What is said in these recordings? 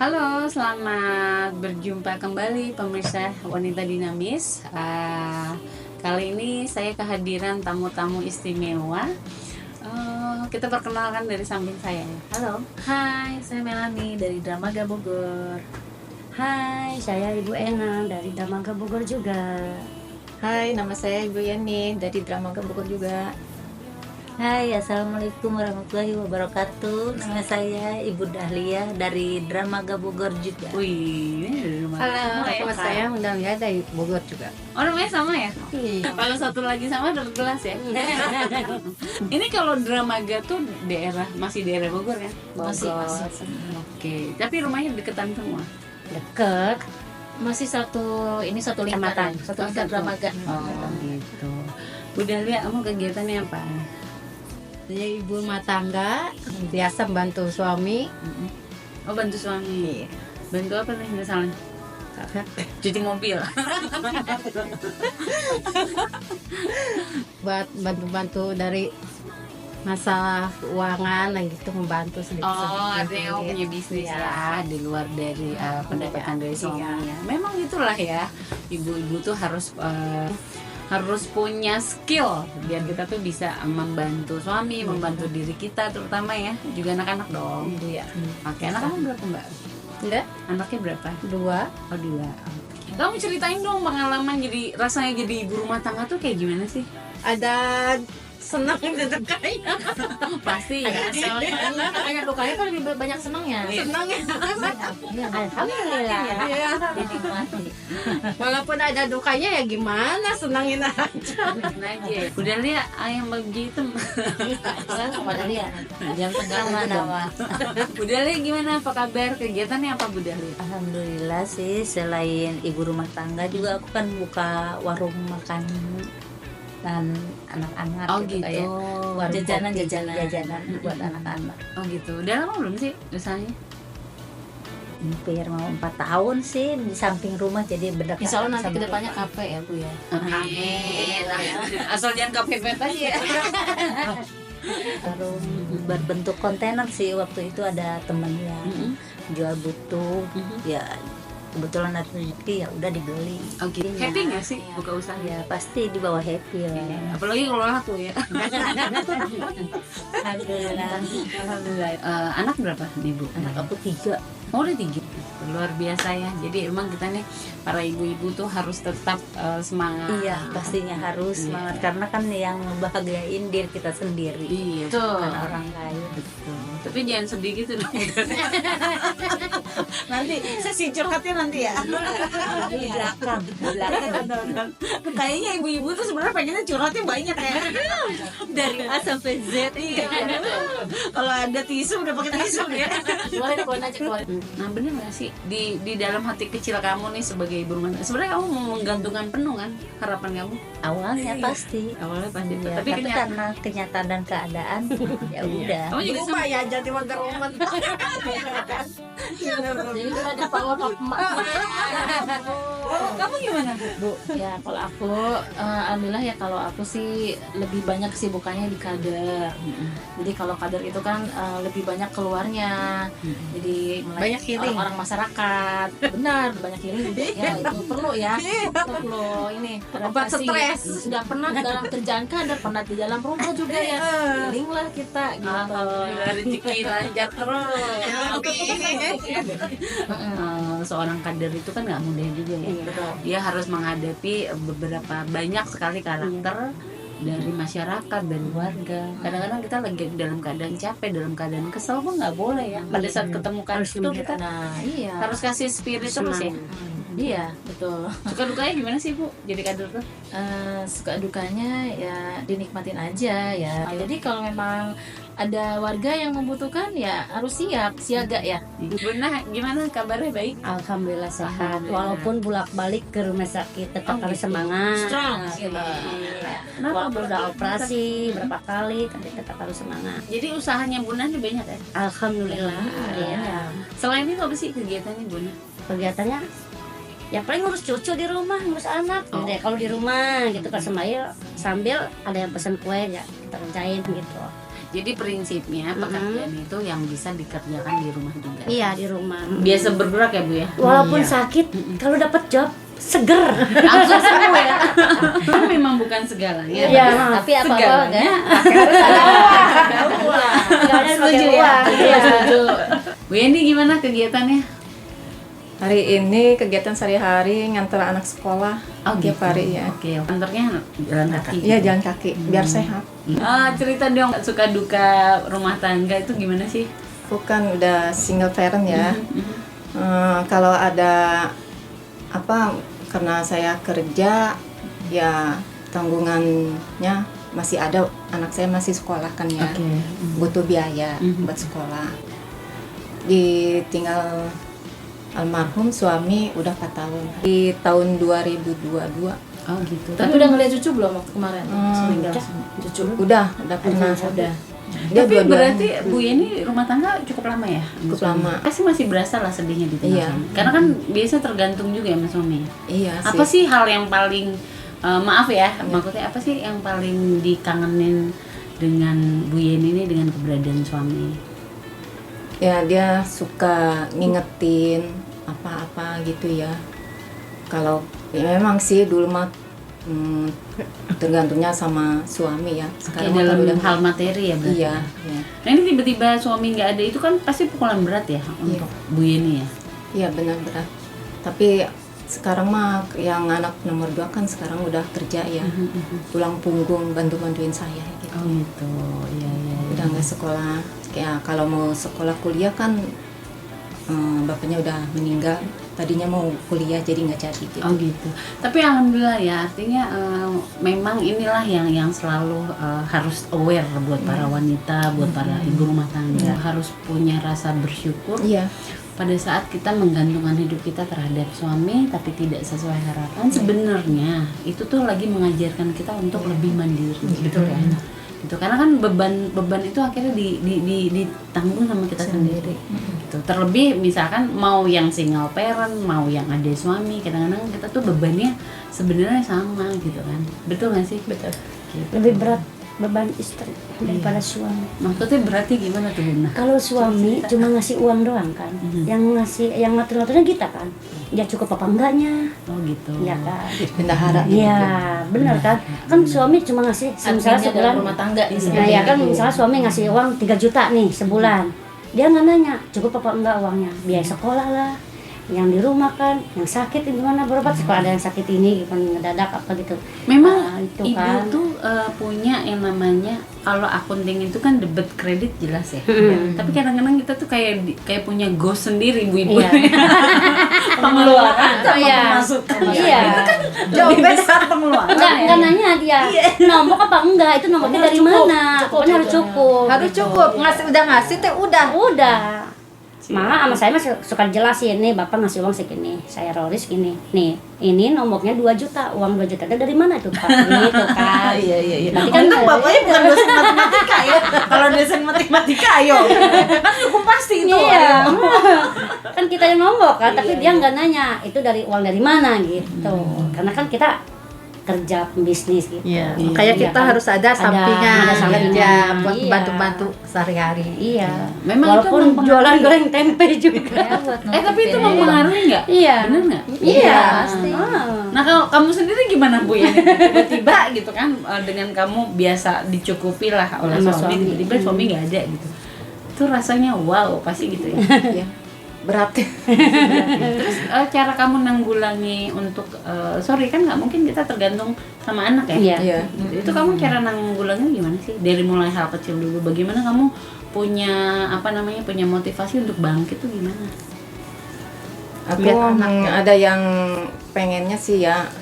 Halo, selamat berjumpa kembali pemirsa Wanita Dinamis. Kali ini saya kehadiran tamu-tamu istimewa. Kita perkenalkan dari samping saya. Halo. Hai, saya Melani dari Dramaga Bogor. Hai, saya Ibu Ena dari Dramaga Bogor juga. Hai, nama saya Ibu Yani dari Dramaga Bogor juga. Hai, assalamualaikum warahmatullahi wabarakatuh. Nama saya Ibu Dahlia dari Dramaga Bogor juga. Wih, ini dari rumah. Halo, nama saya Undang dari Bogor juga. Oh, namanya sama ya? Iya. Kalau satu lagi sama dapat gelas ya. Ini kalau Dramaga tuh masih daerah Bogor ya? Masih. Oke, tapi rumahnya deketan semua. Deket. Masih satu lingkaran, satu lingkaran Dramaga. Oh, gitu. Bu Dahlia, kamu kegiatannya apa? Saya ibu rumah tangga, biasa membantu suami. Oh, bantu suami. Bantu apa nih misalnya? Cuci mobil. Buat bantu-bantu dari masalah keuangan, gitu membantu sedikit. Oh, artinya kamu punya bisnis ya di luar dari pendapatan dari suaminya. Memang itulah ya, ibu-ibu tuh harus punya skill biar kita tuh bisa membantu suami, membantu diri kita terutama ya, juga anak-anak dong. Iya. Oke, anak kamu berapa Mbak? Enggak? Anaknya berapa? 2. Oh, 2. Kamu ceritain dong pengalaman rasanya jadi ibu rumah tangga tuh kayak gimana sih? Ada senang dan dukanya. Pasti ya. Banyak dukanya kan lebih banyak senangnya. Senangnya. Alhamdulillah. Iya. Dinikmati. Walaupun ada dukanya ya gimana, senangin aja. Aja. Udah lihat ayam bagi hitam. Sama Dahlia. Yang nama. Udah lihat gimana? Apa kabar? Kegiatannya apa Bu Dahlia? Alhamdulillah sih, selain ibu rumah tangga juga aku kan buka warung makan dan anak-anak Oh gitu, gitu. kayak Warung jajanan buat anak-anak. Oh gitu. Udah lama belum sih usahanya? Hampir mau 4 tahun sih di samping rumah, jadi berdekatan. Insya Allah nanti sama kedepannya rumah. kafe ya Bu ya. Amin. Asal jangan kepepet aja ya. Warung berbentuk kontainer sih, waktu itu ada temen yang jual butuh, ya kebetulan ada rezeki, ya udah dibeli. Oke. Happy nggak sih buka usaha? Ya pasti di bawah happy lah. Apalagi kalau laku ya. Alhamdulillah. Alhamdulillah. Anak berapa nih Bu? Anak aku 3. Oh, udah 3. Luar biasa ya. Jadi emang kita nih para ibu-ibu tuh harus tetap semangat. Iya, pastinya harus semangat, karena kan yang ngebahagiain diri kita sendiri. Iya. Bukan orang lain. Betul. Tapi jangan sedih gitu dong. Nanti sesi curhatnya nanti ya. Di belakang. Kayaknya ibu-ibu tuh sebenarnya pengennya curhatnya banyak ya. Dari A sampai Z. Iya. Kalau ada tisu udah pakai tisu ya. Keluarin aja keluarin. Nah, bener gak sih di dalam hati kecil kamu nih sebagai ibu rumah tangga, sebenarnya kamu mau menggantungkan penuh kan harapan kamu? Awalnya pasti. Awalnya pasti. Iya, Tapi tapi karena kenyataan dan keadaan ya udah. kamu juga sama ya jadi Wonder Woman. Jadi kita ada power of kamu gimana? Bu, ya kalau aku alhamdulillah ya, kalau aku sih lebih banyak kesibukannya di kader. Jadi kalau kader itu kan lebih banyak keluarnya. Jadi Banyak healing. orang masyarakat. Benar, banyak healing juga. Ya itu perlu ya. Itu perlu ini Obat adaptasi. stres. Sudah pernah dalam kerjaan kader, pernah di dalam rumah juga ya. Healing lah kita gitu. Alhamdulillah rezeki lancar terus. Seorang kader itu kan nggak mudah juga ya. Dia harus menghadapi beberapa banyak sekali karakter dari masyarakat dan warga. Kadang-kadang kita lagi dalam keadaan capek, dalam keadaan kesel pun nggak boleh ya. Pada saat ketemu kader itu kita Nah, iya. harus kasih spirit terus ya. Iya, betul. Suka dukanya gimana sih Bu jadi kader tuh? Suka dukanya ya dinikmatin aja ya. Jadi kalau memang ada warga yang membutuhkan ya harus siaga ya. Benar, gimana kabarnya? Baik? Alhamdulillah sehat. Alhamdulillah. Walaupun bolak-balik ke rumah sakit tetap Oh, harus gitu. semangat. Strong. Iya. Kenapa? Walaupun udah operasi berapa kali tapi tetap harus semangat. Jadi usahanya Bu Nani banyak ya? Alhamdulillah. Iya. Selain itu apa sih kegiatannya Bu Nani? Kegiatannya ya paling ngurus cucu di rumah, ngurus anak. Oh. Jadi kalau di rumah gitu kan sambil ada yang pesan kue ya kita kerjain gitu. Jadi prinsipnya pekerjaan itu yang bisa dikerjakan di rumah juga. Iya, di rumah. Biasa bergerak ya Bu ya. Walaupun Iya. sakit, kalau dapat job seger. Langsung sembuh ya. Kan memang bukan segalanya. Iya, tapi apa-apa segalanya kan harus ada uang. Segalanya pakai setuju ya. uang. Iya. Setuju. Bu Yeni gimana kegiatannya? Hari ini kegiatan sehari-hari ngantar anak sekolah tiap hari ya. Oke, kantornya jalan kaki. Iya, jalan kaki biar sehat. Cerita dong suka duka rumah tangga itu gimana sih? Aku kan udah single parent ya. Kalau ada apa karena saya kerja ya tanggungannya masih ada, anak saya masih sekolah kan ya. Oke. Butuh biaya buat sekolah. Ditinggal almarhum suami udah 4 tahun. Di tahun 2022. Oh gitu. Tapi udah ngeliat cucu belum waktu kemarin? Meninggal cucu. Udah pernah. Udah. Dia Tapi dua-duanya. berarti Bu Yeni rumah tangga cukup lama ya? Cukup Suami? lama. Pasti masih berasa lah sedihnya di tengah Iya. suami. Karena kan biasa tergantung juga ya sama suami. Iya sih. Apa sih hal yang paling maaf ya, maksudnya apa sih yang paling dikangenin dengan Bu Yeni ini dengan keberadaan suami? Ya dia suka ngingetin apa-apa gitu ya. Kalau ya memang sih dulu mah tergantungnya sama suami ya. Kayak Sekarang mah dalam kan udah hal materi ya berarti. iya, iya. Nah ini tiba-tiba suami nggak ada itu kan pasti pukulan berat ya untuk Bu Yeni ya. Iya benar benar. Tapi sekarang mah yang anak nomor 2 kan sekarang udah kerja ya. Tulang punggung bantu-bantuin saya gitu. Oh gitu, iya. Udah nggak sekolah. Ya kalau mau sekolah kuliah kan bapaknya udah meninggal. Tadinya mau kuliah jadi nggak jadi gitu. Oh gitu. Tapi alhamdulillah ya, artinya memang inilah yang selalu harus aware buat para wanita, buat para ibu rumah tangga, harus punya rasa bersyukur. Iya. Pada saat kita menggantungkan hidup kita terhadap suami tapi tidak sesuai harapan, sebenarnya itu tuh lagi mengajarkan kita untuk lebih mandiri, gitu kan? Gitu. Karena kan beban itu akhirnya ditanggung sama kita sendiri. Gitu. Terlebih misalkan mau yang single parent, mau yang ada suami, kadang-kadang kita tuh bebannya sebenarnya sama gitu kan. Betul nggak sih? Betul. Gitu. Lebih berat beban istri daripada suami. Maksudnya berarti gimana tuh Bunda? Kalau suami cuma ngasih uang doang kan, yang ngatur-ngaturnya kita kan, dia cukup apa enggaknya, Oh gitu. ya kan? Bendahara. Iya, benar kan? Kan suami cuma ngasih misalnya Adminnya sebulan. dalam rumah tangga Nah istilahnya ya kan gitu. misalnya suami ngasih uang 3 juta nih sebulan, dia nggak nanya cukup apa enggak uangnya, biaya sekolah lah, yang di rumah kan, yang sakit gimana berobat, kalau ada yang sakit ini kan ngedadak apa gitu. Memang Nah, itu ibu kan. tuh punya yang namanya, kalau akunting itu kan debit kredit jelas ya. Tapi kadang-kadang kita tuh kayak punya ghost sendiri ibu-ibu. Iya. Pengeluaran Oh, iya. pemasukan. Iya. Jauh besar pengeluaran. Enggak nanya dia nombok apa enggak, itu nomboknya dari mana, pokoknya harus cukup. Harus cukup. Udah ngasih teh udah. Udah. Malah sama saya mah suka jelasin nih, bapak ngasih uang segini, saya Roris gini, nih ini nomboknya 2 juta, uang 2 juta itu dari mana tuh pak? Gitu kan. Iya. Nanti kan Untung bapaknya bukan dosen matematika ya. Kalau dosen matematika ayo. Kan hukum pasti itu. iya. Kan kita yang nombok kan, tapi dia nggak nanya itu dari uang dari mana gitu. Karena kan kita kerja bisnis gitu. Iya. Iya, Kayak kita kan? harus ada sampingan ada sampingan. kerja buat Iya. bantu-bantu sehari-hari. Iya. Memang itu Walaupun mempengaruhi. jualan goreng tempe juga. Tapi itu mempengaruhi nggak? Iya. Bener nggak? Iya. pasti. Nah kalau kamu sendiri gimana Bu ya? Tiba-tiba gitu kan dengan kamu biasa dicukupi lah oleh Sama suami, suami. tiba-tiba suami nggak ada gitu. Itu rasanya wow pasti gitu ya. Iya. Berat. Terus cara kamu nanggulangi untuk sorry kan nggak mungkin kita tergantung sama anak ya. Iya. Iya. Itu kamu cara nanggulangi gimana sih? Dari mulai hal kecil dulu. Bagaimana kamu punya punya motivasi untuk bangkit tuh gimana? Aku Lihat anaknya. ada yang pengennya sih ya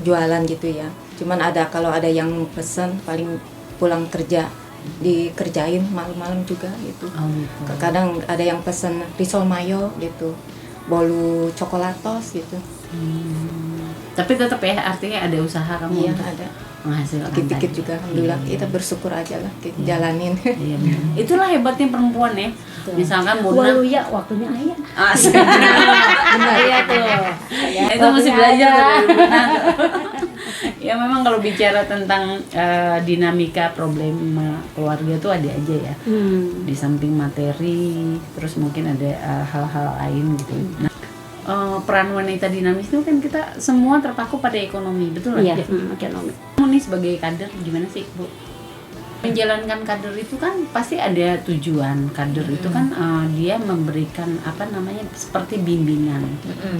jualan gitu ya. Cuman kalau ada yang pesen paling pulang kerja dikerjain malam-malam juga gitu. Oh gitu. Kadang ada yang pesen risol mayo gitu, bolu coklatos gitu. Tapi tetap ya artinya ada usaha kamu Iya untuk ada. menghasilkan Dikit-dikit tadi. juga alhamdulillah kita bersyukur aja lah kita jalanin. Iya, benar. Itulah hebatnya perempuan ya. Misalkan Muna Walau ya waktunya ayah. asik. Iya tuh. Itu mesti belajar dari Muna. Ya memang kalau bicara tentang dinamika problem keluarga tuh ada aja ya. Di samping materi, terus mungkin ada hal-hal lain gitu. Nah, peran wanita dinamis itu kan kita semua terpaku pada ekonomi, betul Iya, nggak? ekonomi. Kamu nih sebagai kader gimana sih, Bu? Menjalankan kader itu kan pasti ada tujuan. Kader itu kan dia memberikan apa namanya seperti bimbingan,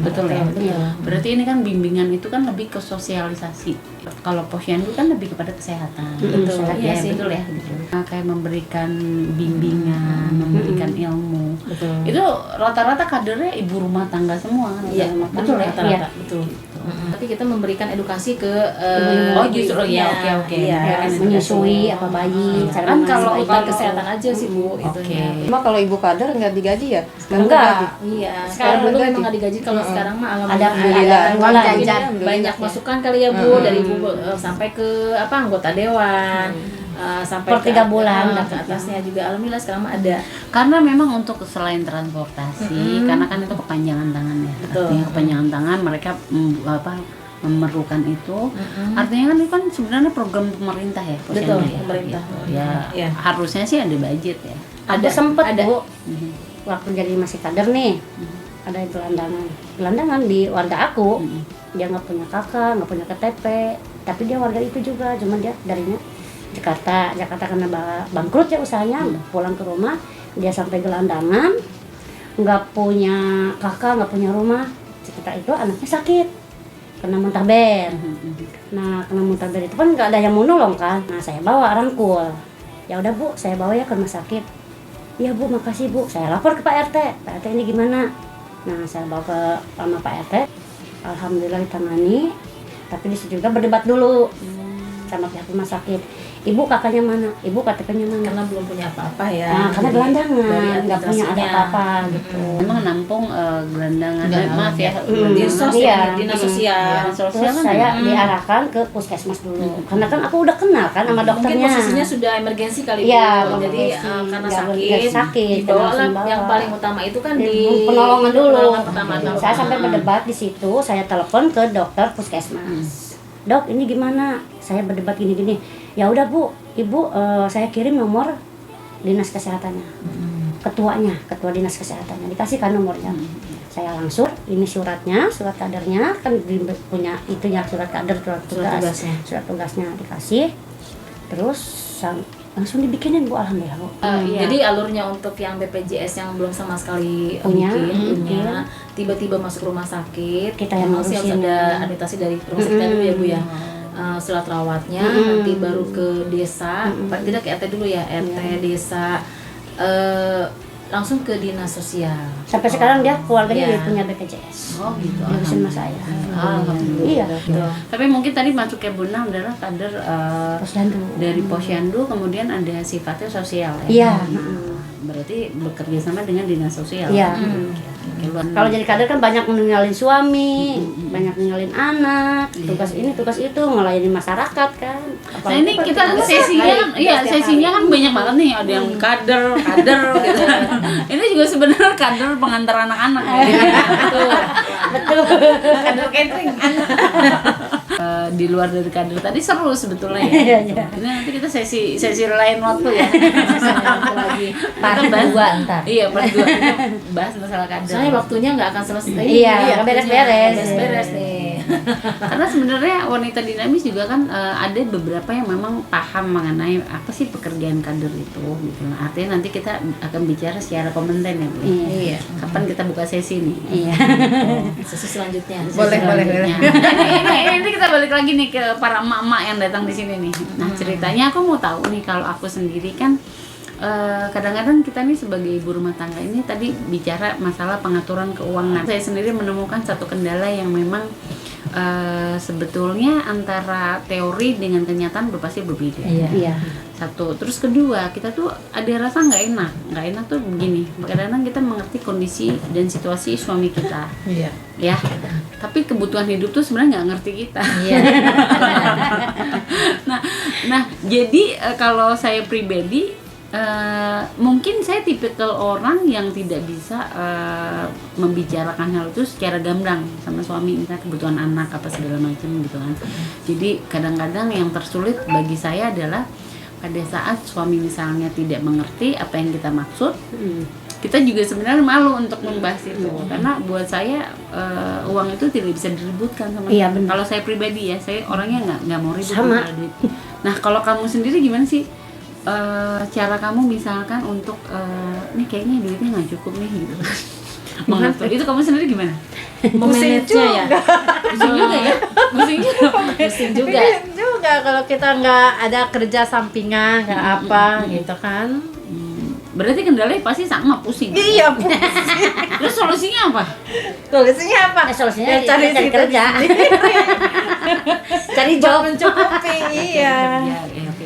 betul ya? Iya. Berarti ini kan bimbingan itu kan lebih ke sosialisasi. Kalau posyandu kan lebih kepada kesehatan, Betul, ya, iya sih. betul ya. Gitu. Kayak memberikan bimbingan, memberikan ilmu. Betul. Itu rata-rata kadernya ibu rumah tangga semua kan? Iya, Betul ya. rata-rata, Iya. betul. Tapi kita memberikan edukasi ke Oh, justru ya, oke. Iya, Menyusui apa bayi, cara Kan mengasuh kalau- bayi. Bukan kesehatan aja sih Bu, Oke. itunya. Cuma kalau ibu kader nggak digaji ya? Sekarang Enggak. digaji. Iya, Sekarang sekarang dulu bergaji. memang nggak digaji, kalau sekarang mah Ada alhamdulillah. uang Mungkin jajan. banyak masukan kali ya Bu, dari Bu sampai ke apa anggota dewan. Sampai Per 3 bulan ke atasnya juga alhamdulillah sekarang mah ada. Karena memang untuk selain transportasi, karena kan itu kepanjangan tangan ya. Betul. Artinya kepanjangan tangan mereka memerlukan itu. Artinya kan itu kan sebenarnya program pemerintah ya, Betul, posyandu ya, pemerintah. gitu. Ya, Iya. harusnya sih ada budget ya. Aku sempet ada. Bu, waktu jadi masih kader nih, ada gelandangan di warga aku. Dia nggak punya kakak, nggak punya KTP, tapi dia warga itu juga, cuma dia darinya Jakarta karena bangkrut ya usahanya, pulang ke rumah, dia sampai gelandangan, nggak punya kakak, nggak punya rumah. Sekitar itu anaknya sakit, kena muntaber. Nah, kena muntaber itu kan nggak ada yang mau nolong kan. Nah, saya bawa rangkul. Ya udah Bu, saya bawa ya ke rumah sakit. Iya Bu, makasih Bu. Saya lapor ke Pak RT. Pak RT ini gimana? Nah, saya bawa ke sama Pak RT. Alhamdulillah ditangani. Tapi disitu juga berdebat dulu sama pihak rumah sakit. Ibu kakaknya mana? Ibu KTP-nya mana? Karena belum punya apa-apa ya. Nah, karena Jadi, gelandangan, dari nggak punya ada administrasinya. apa-apa gitu. Memang nampung gelandangan. Maaf ya. Di sos Iya. ya, dinas sosial. Sosial Terus kan saya diarahkan ke puskesmas dulu. Karena kan aku udah kenal kan sama Mungkin dokternya. posisinya sudah emergensi kali Iya, Bu. Jadi emergensi. karena Nggak sakit, sakit, dibawa lah. langsung bawa. Yang paling utama itu kan di Penolongan dulu. penolongan pertama. Saya sampai berdebat di situ, saya telepon ke dokter puskesmas. Dok, ini gimana? Saya berdebat gini-gini. Ya udah Bu, Ibu saya kirim nomor dinas kesehatannya. Ketuanya, ketua dinas kesehatannya dikasihkan nomornya. Saya langsung ini suratnya, surat kadernya kan punya itu ya surat kader, surat tugasnya. surat tugasnya dikasih. Terus langsung dibikinin Bu, alhamdulillah Bu. iya. Jadi alurnya untuk yang BPJS yang belum sama sekali Punya, punya, tiba-tiba masuk rumah sakit, Kita yang memang sih harus ngurusin. ada administrasi dari rumah sakit dulu ya Bu ya. Surat rawatnya, nanti baru ke desa, paling tidak ke RT dulu ya, RT desa, langsung ke dinas sosial. Sampai sekarang dia keluarganya Iya. dia punya BPJS. Oh gitu. Ngurusin sama saya. Alhamdulillah. Iya. Tapi mungkin tadi masuknya Bunda adalah kader Posyandu. dari posyandu, kemudian ada sifatnya sosial ya. Iya. Berarti bekerja sama dengan dinas sosial. Iya. Oke, luar- Kalau jadi kader kan banyak meninggalin suami, banyak ninggalin anak, tugas ini, tugas itu, ngelayani masyarakat kan. Nah ini kita sesinya, iya sesinya kan banyak banget nih, ada yang kader gitu. Ini juga sebenarnya kader pengantar anak-anak. Betul. Kader catering. Di luar dari kader tadi seru sebetulnya Iya, ya. iya. Ini nanti kita sesi lain waktu ya. Lagi. Part Kita bahas- 2 ntar. Iya, part 2 kita bahas masalah kader. Soalnya waktunya nggak akan selesai. Iya, waktunya beres-beres. beres-beres nih. Karena sebenarnya wanita dinamis juga kan ada beberapa yang memang paham mengenai apa sih pekerjaan kader itu gitu. Artinya nanti kita akan bicara secara kompeten ya Bu. Iya. Kapan kita buka sesi nih? Iya. Sesi selanjutnya. Boleh. Selanjutnya. Ini kita balik lagi nih ke para emak-emak yang datang di sini nih. Nah, ceritanya aku mau tahu nih, kalau aku sendiri kan kadang-kadang kita nih sebagai ibu rumah tangga ini tadi bicara masalah pengaturan keuangan. Saya sendiri menemukan satu kendala yang memang sebetulnya antara teori dengan kenyataan pasti berbeda. Iya. Satu, terus kedua, kita tuh ada rasa nggak enak tuh begini. Kadang-kadang kita mengerti kondisi dan situasi suami kita, Iya. ya. Tapi kebutuhan hidup tuh sebenarnya nggak ngerti kita. Iya. Nah, jadi kalau saya pribadi mungkin saya tipikal orang yang tidak bisa membicarakan hal itu secara gamblang sama suami, misalnya kebutuhan anak apa segala macam gitu kan. Jadi kadang-kadang yang tersulit bagi saya adalah pada saat suami misalnya tidak mengerti apa yang kita maksud, kita juga sebenarnya malu untuk membahas itu, karena buat saya uang itu tidak bisa diributkan sama Iya, saya. benar. Kalau saya pribadi ya, saya orangnya nggak mau ribut Sama. masalah duit. Nah kalau kamu sendiri gimana sih? Cara kamu misalkan untuk nih kayaknya duitnya nggak cukup nih gitu mengatur itu, kamu sendiri gimana? Memanage-nya ya. Pusing juga ya, pusing juga. Pusing juga. Pusing juga kalau kita nggak ada kerja sampingan nggak apa gitu kan. Berarti kendalanya pasti sama, pusing. Iya, Terus solusinya apa? tulisnya apa? Solusinya Ya, cari cari situ kerja. Cari job. Mencukupi, iya. Ya, oke.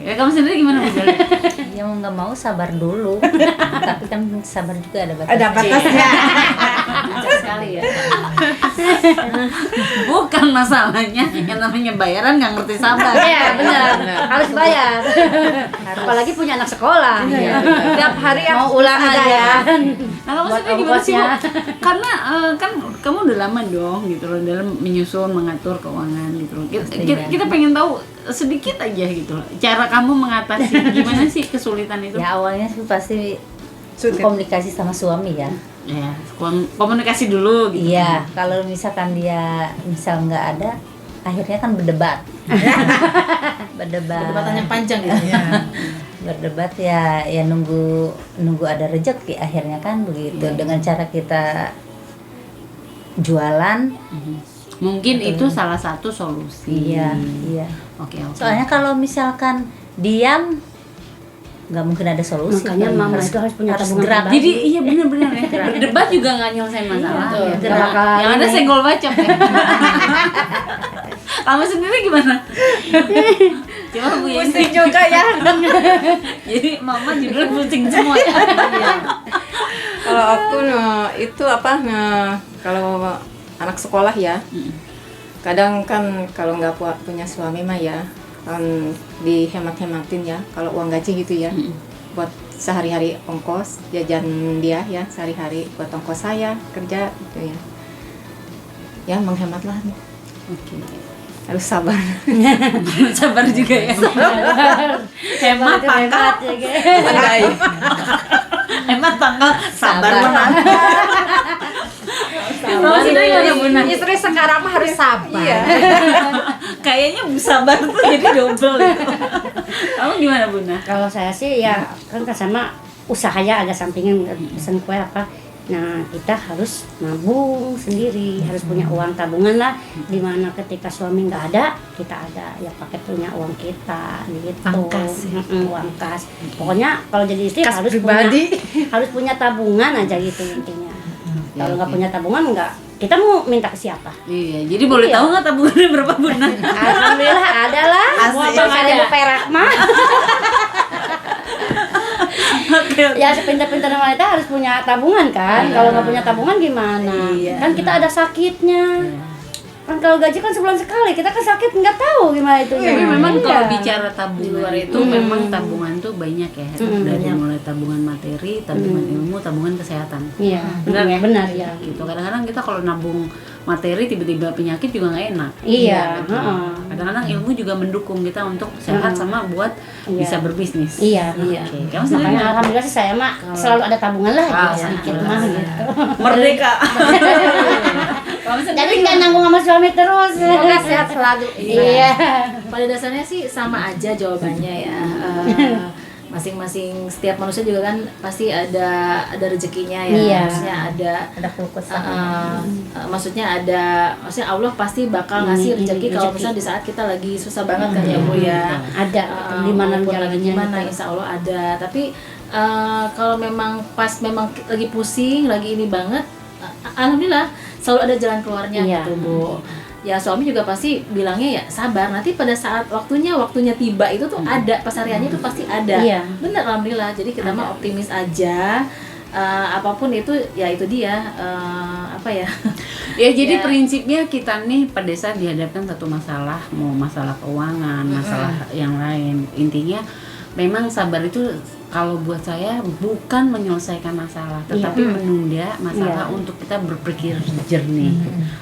Kamu sendiri gimana Bu Jali? Ya mau nggak mau sabar dulu, tapi kan sabar juga ada batasnya. Ada batasnya. Bijak sekali ya. Bukan masalahnya, yang namanya bayaran nggak ngerti sabar. Iya, benar. Harus bayar. Apalagi punya anak sekolah. Iya. Tiap hari Mau ulang ada aja. ya. Nah, kamu Buat sendiri gimana sih Bu? ongkosnya. Karena kan kamu udah lama dong gitu loh dalam menyusun, mengatur keuangan gitu loh. Kita pengen tahu sedikit aja gitu loh. Cara kamu mengatasi gimana sih kesulitan itu? Ya awalnya sih pasti Sulit. komunikasi sama suami ya. Ya, komunikasi dulu gitu. Iya, kalau misalkan dia misal nggak ada, akhirnya kan berdebat. Perdebatan yang panjang gitu. Berdebat ya nunggu ada rezeki akhirnya kan begitu. Dengan cara kita jualan. Mungkin itu salah satu solusi. Iya. Oke. Soalnya kalau misalkan diam nggak mungkin ada solusi. Makanya mama itu harus punya tabungan gerak. pribadi. Jadi iya benar-benar ya. Berdebat juga nggak nyelesain masalah. Iya, Ya. gerak Yang ada ini. senggol bacok ya. Kamu sendiri gimana? Coba Bu Yenti. Pusing juga ya. Jadi mama judul pusing semua ya. Kalau aku itu apa kalau anak sekolah ya, kadang kan kalau nggak punya suami mah ya kan dihemat-hematin ya kalau uang gaji gitu ya, buat sehari-hari ongkos jajan dia ya sehari-hari, buat ongkos saya kerja gitu ya menghematlah, Oke. harus sabar. Sabar juga ya. Hemat pangkal. Pandai. Hemat pangkal. Sabar menang. Kamu sendiri gimana Buna? Istri sekarang mah harus sabar. Kayaknya Bu sabar tuh jadi double ya. Kamu gimana Buna? Kalau saya sih ya kan sama usahanya agak sampingan, pesen kue apa. Nah kita harus nabung sendiri, harus punya uang tabungan lah. Dimana ketika suami nggak ada, kita ada ya pakai punya uang kita gitu. Uang kas, ya. Uang kas. Pokoknya kalau jadi istri Kas harus pribadi. harus punya tabungan aja gitu intinya. Kalau nggak punya tabungan nggak, kita mau minta ke siapa? Iya, jadi boleh Iya. tahu nggak tabungannya berapa Buna? Alhamdulillah ada lah. Mau Asik. 1.000 perak mah. Oke. Ya sepintar-pintar wanita harus punya tabungan kan. Kalau nggak punya tabungan gimana? Iya. Kan kita ada sakitnya. Kan kalau gaji kan sebulan sekali, kita kan sakit nggak tahu gimana itu. Tapi memang Iya. kalau bicara tabungan Di luar itu memang tabungan tuh banyak ya. Dari mulai tabungan materi, tabungan ilmu, tabungan kesehatan. Iya, Benar ya? Benar ya. Gitu. Kadang-kadang kita kalau nabung materi tiba-tiba penyakit juga nggak enak. Iya, Gitu. heeh. Kadang-kadang ilmu juga mendukung kita untuk sehat sama buat Iya. bisa berbisnis. Iya. Oke. Kamu sendiri Makanya gimana? alhamdulillah sih saya mah selalu ada tabungan lah gitu, sedikit mah gitu. Merdeka. Kamu sendiri Jadi nggak nanggung sama suami terus. Semoga sehat selalu. Iya. Pada dasarnya sih sama aja jawabannya ya. Masing-masing setiap manusia juga kan pasti ada rezekinya ya. Iya. Maksudnya ada Ada kelukesan. maksudnya Allah pasti bakal ngasih rezeki kalau misalnya di saat kita lagi susah banget kan ya Bu ya. Ada di mana Maupun lagi jalannya. gimana insya Allah ada. Tapi kalau memang pas memang lagi pusing, lagi ini banget, alhamdulillah selalu ada jalan keluarnya Iya. gitu Bu. Ya suami juga pasti bilangnya ya sabar, nanti pada saat waktunya tiba itu tuh ada, pesariannya itu pasti ada. Iya. Bener alhamdulillah. Jadi kita mah optimis aja. Apapun itu ya itu dia apa ya. Ya jadi Ya. prinsipnya kita nih pada saat dihadapkan satu masalah, mau masalah keuangan, masalah yang lain, intinya memang sabar itu kalau buat saya bukan menyelesaikan masalah, tetapi menunda masalah untuk kita berpikir jernih.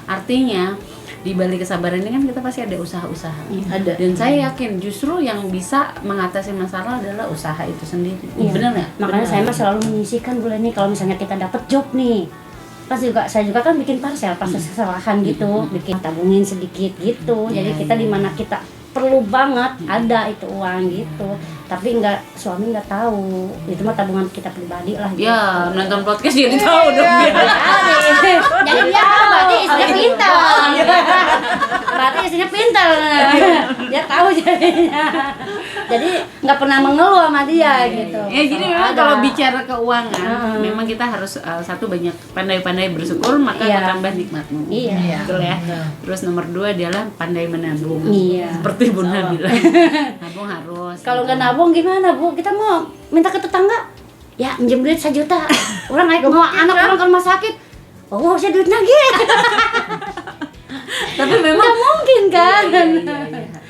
Artinya di balik kesabaran ini kan kita pasti ada usaha-usaha. Ada. Dan saya yakin justru yang bisa mengatasi masalah adalah usaha itu sendiri. Benar nggak? Makanya saya mah selalu menyisihkan bulan ini kalau misalnya kita dapat job nih. Saya juga kan bikin parcel kesalahan gitu, bikin tabungin sedikit gitu. Jadi kita di mana kita perlu banget ada itu uang gitu, tapi suami nggak tahu, itu mah tabungan kita pribadi lah gitu. Ya, nonton podcast jadi tahu dong dia. Jadi dia berarti istrinya pintar. Berarti istrinya pintar. Dia tahu jadinya. Jadi nggak pernah mengeluh sama dia gitu. Ya jadi memang kalau bicara keuangan, memang kita harus satu banyak pandai-pandai bersyukur, maka bertambah nikmatmu. Iya. Betul ya. Terus nomor 2 adalah pandai menabung. Iya. Seperti Bunda bilang, nabung harus. Kalau nggak nabung gimana Bu? Kita mau minta ke tetangga, ya minjem duit 1 juta. Orang naik mau anak orang ke rumah sakit, oh saya duit lagi. Tapi memang Nggak mungkin kan? Iya.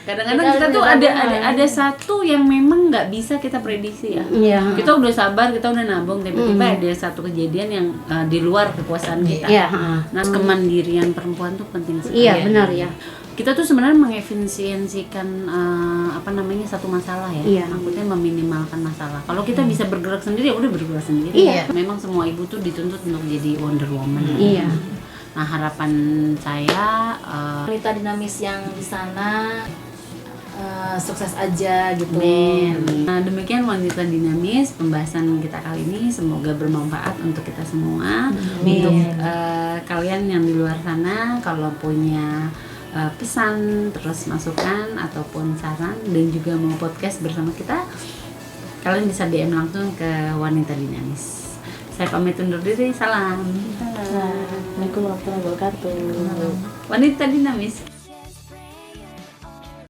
Kadang-kadang kita tuh ada satu yang memang nggak bisa kita prediksi ya. Iya. Kita udah sabar, kita udah nabung, tiba-tiba ada satu kejadian yang di luar kekuasaan kita. Iya. Nah, kemandirian perempuan tuh penting sekali. Iya benar ya. Kita tuh sebenarnya mengefisiensikan satu masalah ya. Iya. Maksudnya meminimalkan masalah. Kalau kita bisa bergerak sendiri, ya udah bergerak sendiri. Iya. Memang semua ibu tuh dituntut untuk jadi Wonder Woman. Iya. Nah, harapan saya Wanita dinamis yang di sana sukses aja gitu. Nah, demikian wanita dinamis pembahasan kita kali ini, semoga bermanfaat untuk kita semua. Untuk kalian yang di luar sana, kalau punya pesan, terus masukan ataupun saran dan juga mau podcast bersama kita, kalian bisa DM langsung ke Wanita Dinamis. Saya pamit undur diri, salam. Assalamualaikum warahmatullahi wabarakatuh. Wanita Dinamis.